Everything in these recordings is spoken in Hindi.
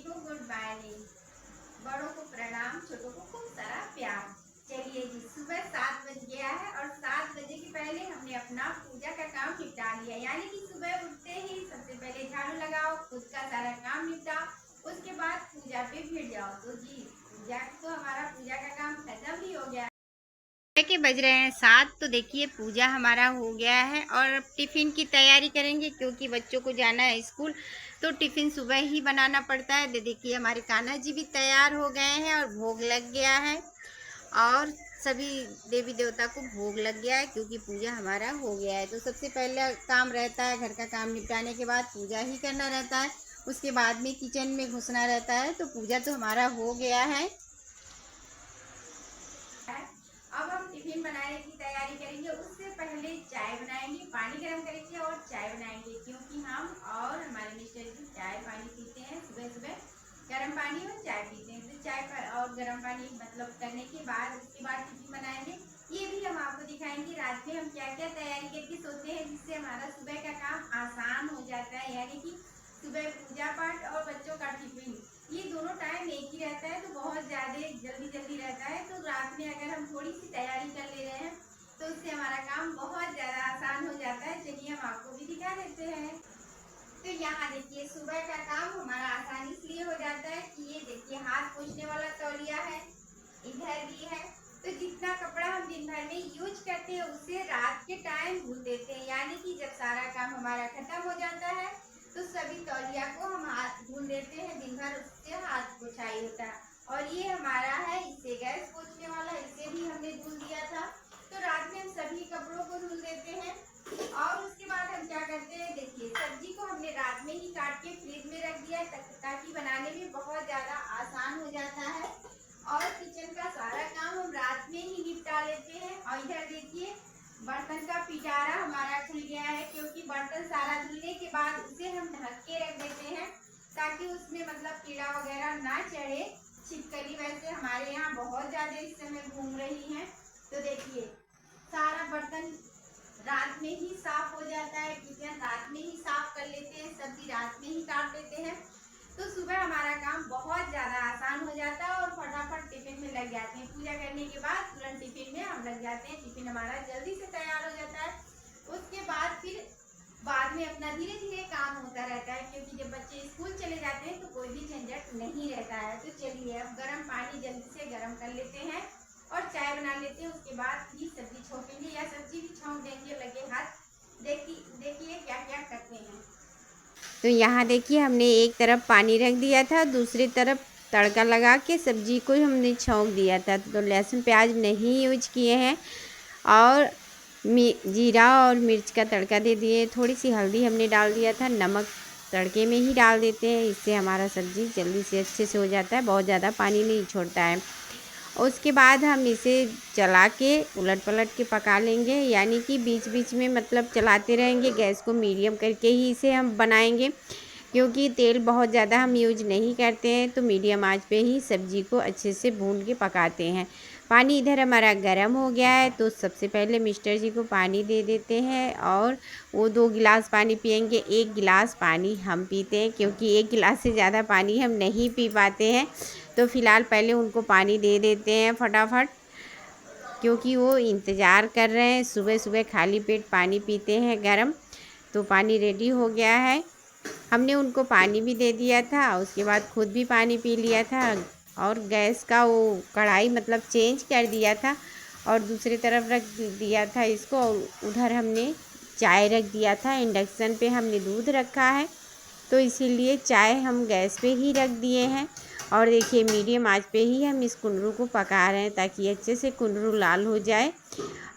को गुड मॉर्निंग। बड़ों को प्रणाम, छोटों को खूब सारा प्यार। चलिए जी, सुबह 7 बज गया है और 7 बजे के पहले हमने अपना पूजा का काम निपटा लिया। यानी कि सुबह उठते ही सबसे पहले झाड़ू लगाओ, खुद का सारा काम निपटाओ, उसके बाद पूजा पे भिड़ जाओ। तो जी, हमारा पूजा का काम खत्म भी हो गया के बज रहे हैं 7। तो देखिए पूजा हमारा हो गया है और अब टिफ़िन की तैयारी करेंगे क्योंकि बच्चों को जाना है स्कूल। तो टिफ़िन सुबह ही बनाना पड़ता है। देखिए हमारे कान्हा जी भी तैयार हो गए हैं और भोग लग गया है और सभी देवी देवता को भोग लग गया है क्योंकि पूजा हमारा हो गया है। तो सबसे पहले काम रहता है घर का काम निपटाने के बाद पूजा ही करना रहता है। उसके बाद में किचन में घुसना रहता है। तो पूजा तो हमारा हो गया है। अब हम टिफिन बनाने की तैयारी करेंगे। उससे पहले चाय बनाएंगे, पानी गर्म करेंगे और चाय बनाएंगे क्योंकि हम और हमारे मिस्टर जी चाय पानी पीते हैं। सुबह सुबह गर्म पानी और चाय पीते हैं। तो चाय पर और गर्म पानी मतलब करने के बाद उसके बाद टिफिन बनाएंगे। ये भी हम आपको दिखाएंगे रात में हम क्या क्या तैयारी करके सोते हैं जिससे हमारा सुबह का काम आसान हो जाता है। यानी कि सुबह पूजा पाठ और बच्चों का टिफिन, ये दोनों टाइम एक ही रहता है तो बहुत ज़्यादा जल्दी जल्दी रहता है। तो रात में अगर हम थोड़ी सी तैयारी कर ले रहे हैं तो उससे हमारा काम बहुत ज़्यादा आसान हो जाता है। चलिए हम आपको भी दिखा देते हैं। तो यहाँ देखिए सुबह का काम हमारा आसानी इसलिए हो जाता है कि ये देखिए हाथ पोंछने वाला तौलिया है, इधर भी है। तो जितना कपड़ा हम दिन भर में यूज करते हैं उसे रात के टाइम धुल देते हैं। यानी कि जब सारा काम हमारा खत्म हो जाता है तो सभी तौलिया को हम हाथ धुल देते हैं। दिन भर उससे हाथ पोछाई होता है। और ये हमारा है, इससे गैस पोछने वाला, इसे भी हमने धुल दिया था। तो रात में हम सभी कपड़ों को धुल देते हैं। और उसके बाद हम क्या करते हैं, देखिए सब्जी को हमने रात में ही काट के फ्रिज में रख दिया ताकि बनाने में बहुत ज़्यादा आसान हो जाता है। और किचन का सारा काम हम रात में ही निपटा लेते हैं। और इधर देखिए बर्तन का पिटारा हमारा खुल गया है क्योंकि बर्तन सारा धुलने के बाद उसे हम ढक के रख देते हैं ताकि उसमें मतलब कीड़ा वगैरह ना चढ़े। छिपकली वैसे हमारे यहाँ बहुत ज़्यादा इस समय घूम रही हैं। तो देखिए सारा बर्तन रात में ही साफ हो जाता है, किचन रात में ही साफ कर लेते हैं, सब्जी रात में ही काट लेते हैं। तो सुबह हमारा काम बहुत ज़्यादा आसान हो जाता है और फटाफट टिफिन में लग जाते हैं। पूजा करने के बाद तुरंत टिफिन में हम लग जाते हैं। टिफिन हमारा जल्दी से तैयार हो जाता है। उसके बाद फिर बाद में अपना धीरे धीरे काम होता रहता है क्योंकि जब बच्चे स्कूल चले जाते हैं तो कोई भी झंझट नहीं रहता है। तो चलिए अब गर्म पानी जल्दी से गर्म कर लेते हैं और चाय बना लेते हैं। उसके बाद ही सब्जी छोंकेंगे या सब्जी भी छोंक देंगे लगे हाथ। देखिए क्या क्या करते हैं। तो यहाँ देखिए हमने एक तरफ पानी रख दिया था, दूसरी तरफ तड़का लगा के सब्जी को हमने छौंक दिया था। तो लहसुन प्याज नहीं यूज किए हैं और जीरा और मिर्च का तड़का दे दिए। थोड़ी सी हल्दी हमने डाल दिया था, नमक तड़के में ही डाल देते हैं, इससे हमारा सब्जी जल्दी से अच्छे से हो जाता है, बहुत ज़्यादा पानी नहीं छोड़ता है। उसके बाद हम इसे चला के उलट पलट के पका लेंगे। यानी कि बीच बीच में मतलब चलाते रहेंगे, गैस को मीडियम करके ही इसे हम बनाएंगे क्योंकि तेल बहुत ज़्यादा हम यूज नहीं करते हैं। तो मीडियम आंच पे ही सब्जी को अच्छे से भून के पकाते हैं। पानी इधर हमारा गर्म हो गया है तो सबसे पहले मिस्टर जी को पानी दे देते हैं और वो 2 गिलास पानी पियेंगे। 1 गिलास पानी हम पीते हैं क्योंकि 1 गिलास से ज़्यादा पानी हम नहीं पी पाते हैं। तो फ़िलहाल पहले उनको पानी दे देते हैं फटाफट क्योंकि वो इंतज़ार कर रहे हैं। सुबह सुबह खाली पेट पानी पीते हैं गरम। तो पानी रेडी हो गया है, हमने उनको पानी भी दे दिया था, उसके बाद खुद भी पानी पी लिया था और गैस का वो कढ़ाई मतलब चेंज कर दिया था और दूसरी तरफ रख दिया था इसको। और उधर हमने चाय रख दिया था, इंडक्शन पे हमने दूध रखा है तो इसीलिए चाय हम गैस पे ही रख दिए हैं। और देखिए मीडियम आंच पे ही हम इस कुंदरू को पका रहे हैं ताकि अच्छे से कुंदरू लाल हो जाए।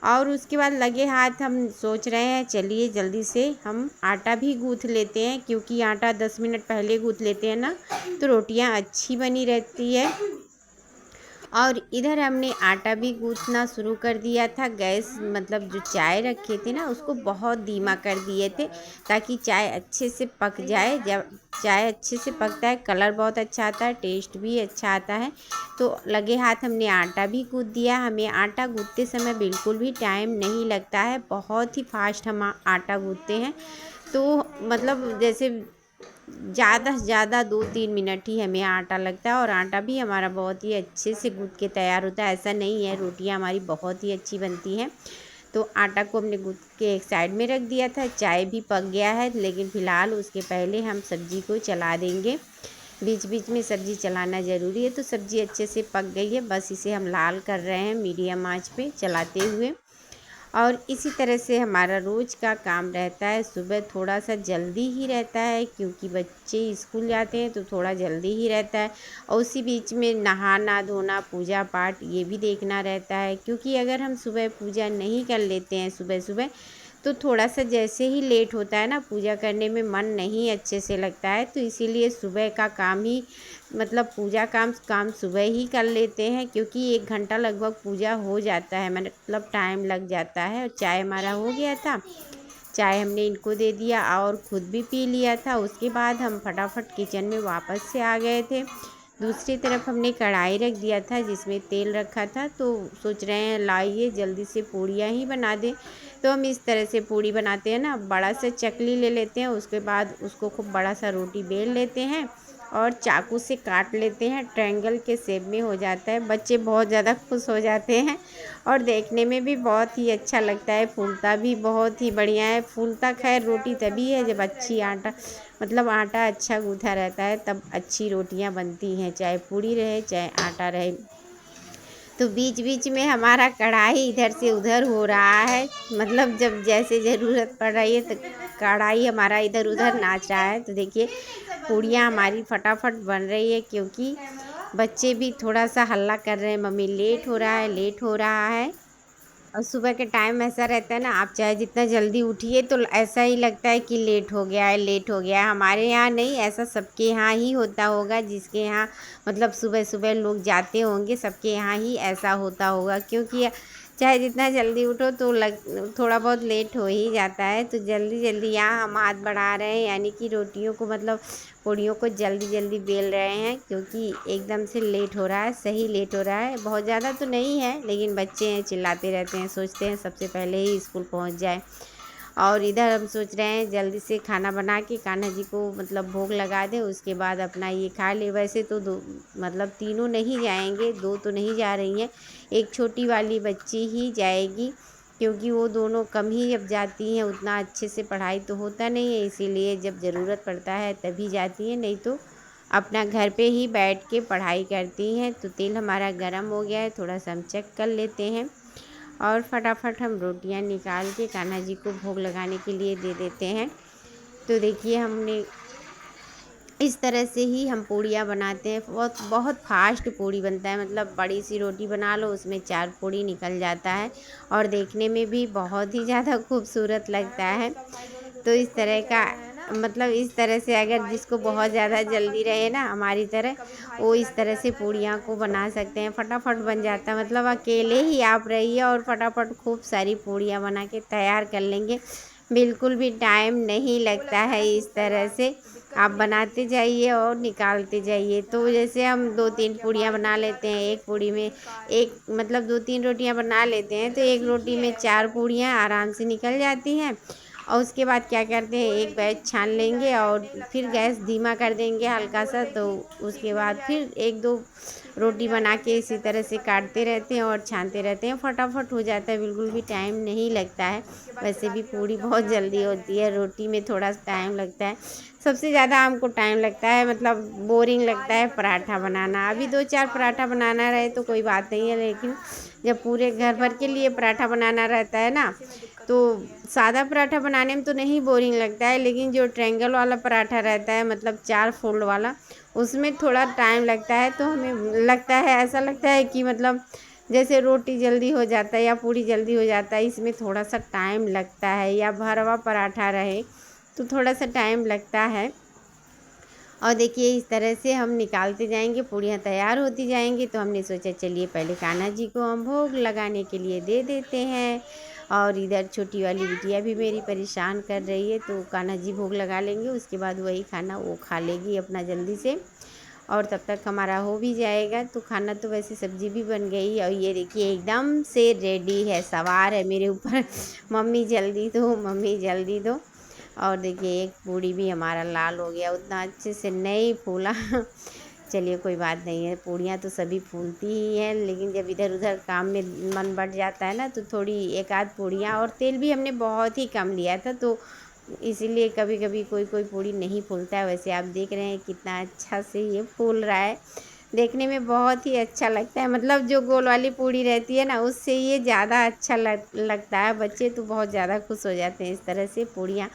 और उसके बाद लगे हाथ हम सोच रहे हैं चलिए जल्दी से हम आटा भी गूँथ लेते हैं क्योंकि आटा 10 मिनट पहले गूँथ लेते हैं ना तो रोटियां अच्छी बनी रहती है। और इधर हमने आटा भी गूँथना शुरू कर दिया था। गैस मतलब जो चाय रखे थे ना उसको बहुत धीमा कर दिए थे ताकि चाय अच्छे से पक जाए। जब चाय अच्छे से पकता है कलर बहुत अच्छा आता है, टेस्ट भी अच्छा आता है। तो लगे हाथ हमने आटा भी गूँथ दिया। हमें आटा गूँथते समय बिल्कुल भी टाइम नहीं लगता है, बहुत ही फास्ट हम आटा गूँथते हैं। तो मतलब जैसे ज़्यादा से ज़्यादा 2-3 मिनट ही हमें आटा लगता है और आटा भी हमारा बहुत ही अच्छे से गूँथ के तैयार होता है। ऐसा नहीं है, रोटियां हमारी बहुत ही अच्छी बनती हैं। तो आटा को हमने गूँथ के एक साइड में रख दिया था। चाय भी पक गया है, लेकिन फ़िलहाल उसके पहले हम सब्ज़ी को चला देंगे। बीच बीच में सब्ज़ी चलाना ज़रूरी है। तो सब्ज़ी अच्छे से पक गई है, बस इसे हम लाल कर रहे हैं मीडियम आंच पे चलाते हुए। और इसी तरह से हमारा रोज़ का काम रहता है। सुबह थोड़ा सा जल्दी ही रहता है, क्योंकि बच्चे स्कूल जाते हैं तो थोड़ा जल्दी ही रहता है। और उसी बीच में नहाना धोना पूजा पाठ ये भी देखना रहता है, क्योंकि अगर हम सुबह पूजा नहीं कर लेते हैं सुबह सुबह, तो थोड़ा सा जैसे ही लेट होता है ना, पूजा करने में मन नहीं अच्छे से लगता है। तो इसीलिए सुबह का काम ही मतलब पूजा काम सुबह ही कर लेते हैं, क्योंकि 1 घंटा लगभग पूजा हो जाता है, मतलब टाइम लग जाता है। और चाय हमारा हो गया था, चाय हमने इनको दे दिया और ख़ुद भी पी लिया था। उसके बाद हम फटाफट किचन में वापस से आ गए थे। दूसरी तरफ हमने कढ़ाई रख दिया था जिसमें तेल रखा था। तो सोच रहे हैं लाइए जल्दी से पूड़ियाँ ही बना दें। तो हम इस तरह से पूड़ी बनाते हैं ना, बड़ा सा चकली ले लेते हैं, उसके बाद उसको खूब बड़ा सा रोटी बेल लेते हैं और चाकू से काट लेते हैं। ट्रायंगल के शेप में हो जाता है। बच्चे बहुत ज़्यादा खुश हो जाते हैं और देखने में भी बहुत ही अच्छा लगता है। फूलता भी बहुत ही बढ़िया है। फूलता खैर रोटी तभी है जब अच्छी आटा मतलब आटा अच्छा गूँथा रहता है, तब अच्छी रोटियां बनती हैं, चाहे पूड़ी रहे चाहे आटा रहे। तो बीच बीच में हमारा कढ़ाई इधर से उधर हो रहा है, मतलब जब जैसे ज़रूरत पड़ रही है तो कढ़ाई हमारा इधर उधर नाच रहा है। तो देखिए पूड़ियाँ हमारी फटाफट बन रही है, क्योंकि बच्चे भी थोड़ा सा हल्ला कर रहे हैं, मम्मी लेट हो रहा है लेट हो रहा है। और सुबह के टाइम ऐसा रहता है ना, आप चाहे जितना जल्दी उठिए तो ऐसा ही लगता है कि लेट हो गया है लेट हो गया है। हमारे यहाँ नहीं, ऐसा सबके यहाँ ही होता होगा, जिसके यहाँ मतलब सुबह सुबह लोग जाते होंगे सबके यहाँ ही ऐसा होता होगा, क्योंकि चाहे जितना जल्दी उठो तो थोड़ा बहुत लेट हो ही जाता है। तो जल्दी जल्दी यहाँ हम हाथ बढ़ा रहे हैं, यानी कि रोटियों को मतलब पूड़ियों को जल्दी जल्दी बेल रहे हैं, क्योंकि एकदम से लेट हो रहा है, सही लेट हो रहा है। बहुत ज़्यादा तो नहीं है, लेकिन बच्चे हैं चिल्लाते रहते हैं, सोचते हैं सबसे पहले ही स्कूल पहुंच जाए। और इधर हम सोच रहे हैं जल्दी से खाना बना के कान्हा जी को मतलब भोग लगा दें, उसके बाद अपना ये खा ले। वैसे तो दो मतलब तीनों नहीं जाएंगे, 2 तो नहीं जा रही हैं, एक छोटी वाली बच्ची ही जाएगी, क्योंकि वो दोनों कम ही जब जाती हैं, उतना अच्छे से पढ़ाई तो होता नहीं है, इसीलिए जब ज़रूरत पड़ता है तभी जाती हैं, नहीं तो अपना घर पे ही बैठ के पढ़ाई करती हैं। तो तेल हमारा गर्म हो गया है, थोड़ा सा हम चेक कर लेते हैं और फटाफट हम रोटियां निकाल के कान्हा जी को भोग लगाने के लिए दे देते हैं। तो देखिए हमने इस तरह से ही हम पूड़ियाँ बनाते हैं। बहुत बहुत फास्ट पूड़ी बनता है, मतलब बड़ी सी रोटी बना लो उसमें 4 पूड़ी निकल जाता है और देखने में भी बहुत ही ज़्यादा खूबसूरत लगता है। तो इस तरह का मतलब इस तरह से अगर जिसको बहुत ज़्यादा जल्दी रहे ना हमारी तरह, वो इस तरह से पूड़ियाँ को बना सकते हैं, फटाफट बन जाता है। मतलब अकेले ही आप रहिए और फटाफट खूब सारी पूड़ियाँ बना के तैयार कर लेंगे, बिल्कुल भी टाइम नहीं लगता है। इस तरह से आप बनाते जाइए और निकालते जाइए। तो जैसे हम 2-3 पूड़ियाँ बना लेते हैं, एक पूड़ी में एक मतलब 2-3 रोटियाँ बना लेते हैं, तो एक रोटी में 4 पूड़ियाँ आराम से निकल जाती हैं। और उसके बाद क्या करते हैं, एक बैच छान लेंगे और फिर गैस धीमा कर देंगे हल्का सा। तो उसके बाद फिर 1-2 रोटी बना के इसी तरह से काटते रहते हैं और छानते रहते हैं, फटाफट हो जाता है, बिल्कुल भी टाइम नहीं लगता है। वैसे भी पूड़ी बहुत जल्दी होती है, रोटी में थोड़ा सा टाइम लगता है। सबसे ज़्यादा हमको टाइम लगता है, मतलब बोरिंग लगता है पराठा बनाना। अभी 2-4 पराठा बनाना रहे तो कोई बात नहीं है, लेकिन जब पूरे घर भर के लिए पराठा बनाना रहता है ना, तो सादा पराठा बनाने में तो नहीं बोरिंग लगता है, लेकिन जो ट्रायंगल वाला पराठा रहता है मतलब 4 फोल्ड वाला, उसमें थोड़ा टाइम लगता है। तो हमें लगता है ऐसा लगता है कि मतलब जैसे रोटी जल्दी हो जाता है या पूड़ी जल्दी हो जाता है, इसमें थोड़ा सा टाइम लगता है। या भरवा पराठा रहे तो थोड़ा सा टाइम लगता है। और देखिए इस तरह से हम निकालते जाएंगे, पूड़ियाँ तैयार होती जाएंगी। तो हमने सोचा चलिए पहले कान्हा जी को हम भोग लगाने के लिए दे देते हैं। और इधर छोटी वाली बिटिया भी मेरी परेशान कर रही है, तो कान्हा जी भोग लगा लेंगे, उसके बाद वही खाना वो खा लेगी अपना जल्दी से, और तब तक हमारा हो भी जाएगा। तो खाना तो वैसे सब्जी भी बन गई और ये देखिए एकदम से रेडी है, सवार है मेरे ऊपर मम्मी जल्दी दो मम्मी जल्दी दो। और देखिए एक पूड़ी भी हमारा लाल हो गया, उतना अच्छे से नहीं फूला। चलिए कोई बात नहीं है, पूड़ियाँ तो सभी फूलती ही हैं, लेकिन जब इधर उधर काम में मन बढ़ जाता है ना तो थोड़ी एक आध पूड़ियाँ, और तेल भी हमने बहुत ही कम लिया था तो इसीलिए कभी कभी कोई कोई पूड़ी नहीं फूलता है। वैसे आप देख रहे हैं कितना अच्छा से ये फूल रहा है, देखने में बहुत ही अच्छा लगता है। मतलब जो गोल वाली पूड़ी रहती है ना उससे ये ज़्यादा अच्छा लगता है। बच्चे तो बहुत ज़्यादा खुश हो जाते हैं इस तरह से पूड़ियाँ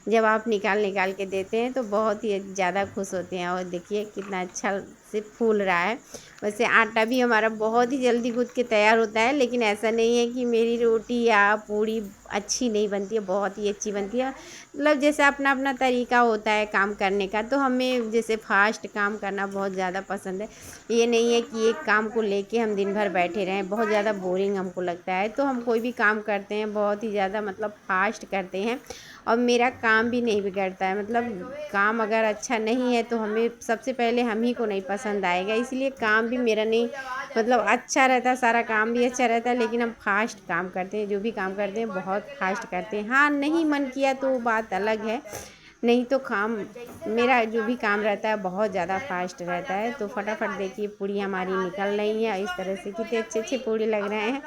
जब आप निकाल निकाल के देते हैं तो बहुत ही ज़्यादा खुश होते हैं। और देखिए कितना अच्छा से फूल रहा है। वैसे आटा भी हमारा बहुत ही जल्दी गूँथ के तैयार होता है, लेकिन ऐसा नहीं है कि मेरी रोटी या पूड़ी अच्छी नहीं बनती है, बहुत ही अच्छी बनती है। मतलब जैसे अपना अपना तरीका होता है काम करने का, तो हमें जैसे फास्ट काम करना बहुत ज़्यादा पसंद है। ये नहीं है कि एक काम को लेके हम दिन भर बैठे रहें, बहुत ज़्यादा बोरिंग हमको लगता है। तो हम कोई भी काम करते हैं बहुत ही ज़्यादा मतलब फास्ट करते हैं, और मेरा काम भी नहीं बिगड़ता है। मतलब काम अगर अच्छा नहीं है तो हमें सबसे पहले हम ही को नहीं पसंद आएगा, इसलिए काम भी मेरा नहीं मतलब अच्छा रहता है, सारा काम भी अच्छा रहता है। लेकिन हम फास्ट काम करते हैं, जो भी काम करते हैं बहुत फास्ट करते हैं। हाँ, नहीं मन किया तो बात अलग है, नहीं तो काम मेरा जो भी काम रहता है बहुत ज़्यादा फास्ट रहता है। तो फटाफट देखिए पूड़ी हमारी निकल रही है इस तरह से, कितने अच्छे अच्छे पूड़ी लग रहे हैं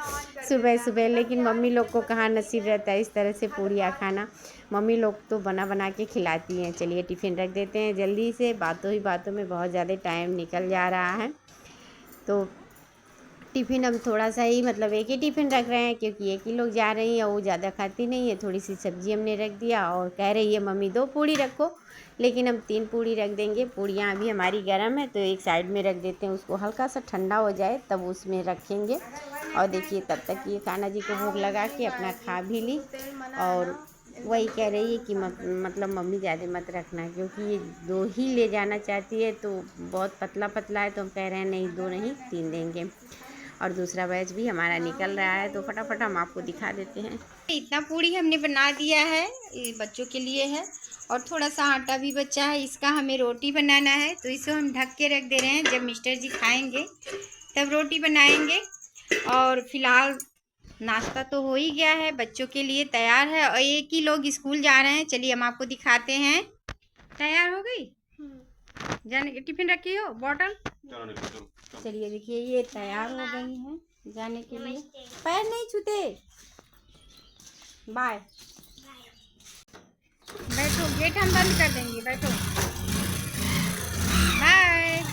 सुबह सुबह। लेकिन मम्मी लोग को कहाँ नसीब रहता है इस तरह से पूड़ियाँ खाना, मम्मी लोग तो बना बना के खिलाती हैं। चलिए टिफ़िन रख देते हैं जल्दी से, बातों ही बातों में बहुत ज़्यादा टाइम निकल जा रहा है। तो टिफ़िन हम थोड़ा सा ही मतलब एक ही टिफ़िन रख रहे हैं, क्योंकि एक ही लोग जा रही हैं, वो ज़्यादा खाती नहीं है। थोड़ी सी सब्ज़ी हमने रख दिया, और कह रही है मम्मी 2 पूड़ी रखो, लेकिन हम 3 पूड़ी रख देंगे। पूड़ियाँ अभी हमारी गर्म है तो एक साइड में रख देते हैं, उसको हल्का सा ठंडा हो जाए तब उसमें रखेंगे। और देखिए तब तक ये कान्हा जी को भोग लगा के अपना खा भी ली। और वही कह रही है कि मतलब मम्मी ज़्यादा मत रखना, क्योंकि ये 2 ही ले जाना चाहती है, तो बहुत पतला पतला है। तो हम कह रहे हैं नहीं 2 नहीं 3 देंगे। और दूसरा बैच भी हमारा निकल रहा है, तो फटाफट हम आपको दिखा देते हैं। इतना पूड़ी हमने बना दिया है, ये बच्चों के लिए है, और थोड़ा सा आटा भी बचा है, इसका हमें रोटी बनाना है। तो इसे हम ढक के रख दे रहे हैं, जब मिस्टर जी खाएंगे तब रोटी बनाएंगे। और फिलहाल नाश्ता तो हो ही गया है, बच्चों के लिए तैयार है, और एक ही लोग स्कूल जा रहे हैं। चलिए हम आपको दिखाते हैं। तैयार हो गई जाने के, टिफिन रखी हो बॉटल। चलिए देखिए ये तैयार हो गई हैं जाने के लिए। पैर नहीं छूते। बाय। बैठो, गेट हम बंद कर देंगे, बैठो। बाय।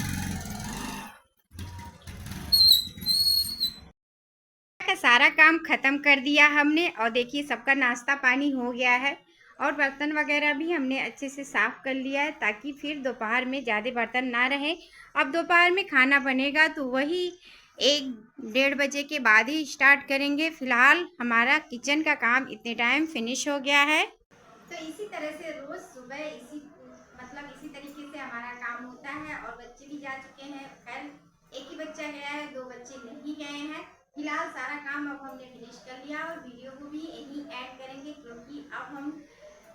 का सारा काम खत्म कर दिया हमने, और देखिए सबका नाश्ता पानी हो गया है, और बर्तन वगैरह भी हमने अच्छे से साफ कर लिया है, ताकि फिर दोपहर में ज़्यादा बर्तन ना रहे। अब दोपहर में खाना बनेगा तो वही 1-1:30 के बाद ही स्टार्ट करेंगे। फिलहाल हमारा किचन का काम इतने टाइम फिनिश हो गया है। तो इसी तरह से रोज सुबह इसी तरीके से हमारा काम होता है। और बच्चे भी जा चुके हैं, खैर एक ही बच्चा गया है, 2 बच्चे नहीं गए हैं। फिलहाल सारा काम अब हमने फिनिश कर लिया, और वीडियो को भी यहीं ऐड करेंगे, क्योंकि अब हम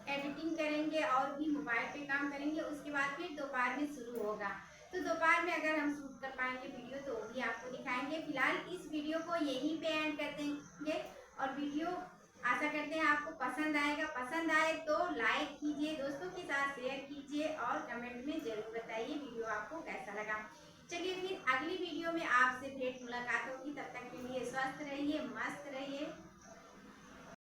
एडिटिंग करेंगे और भी मोबाइल पे काम करेंगे। उसके बाद फिर दोपहर में शुरू होगा, तो दोपहर में अगर हम शूट कर पाएंगे वीडियो तो भी आपको दिखाएंगे। फिलहाल इस वीडियो को यहीं पे एंड कर देंगे, और वीडियो आशा करते हैं आपको पसंद आएगा। पसंद आए तो लाइक कीजिए, दोस्तों के साथ शेयर कीजिए, और कमेंट में जरूर बताइए वीडियो आपको कैसा लगा। चलिए फिर अगली वीडियो में आपसे भेंट मुलाकात होगी, तब तक के लिए स्वस्थ रहिए, मस्त रहिए।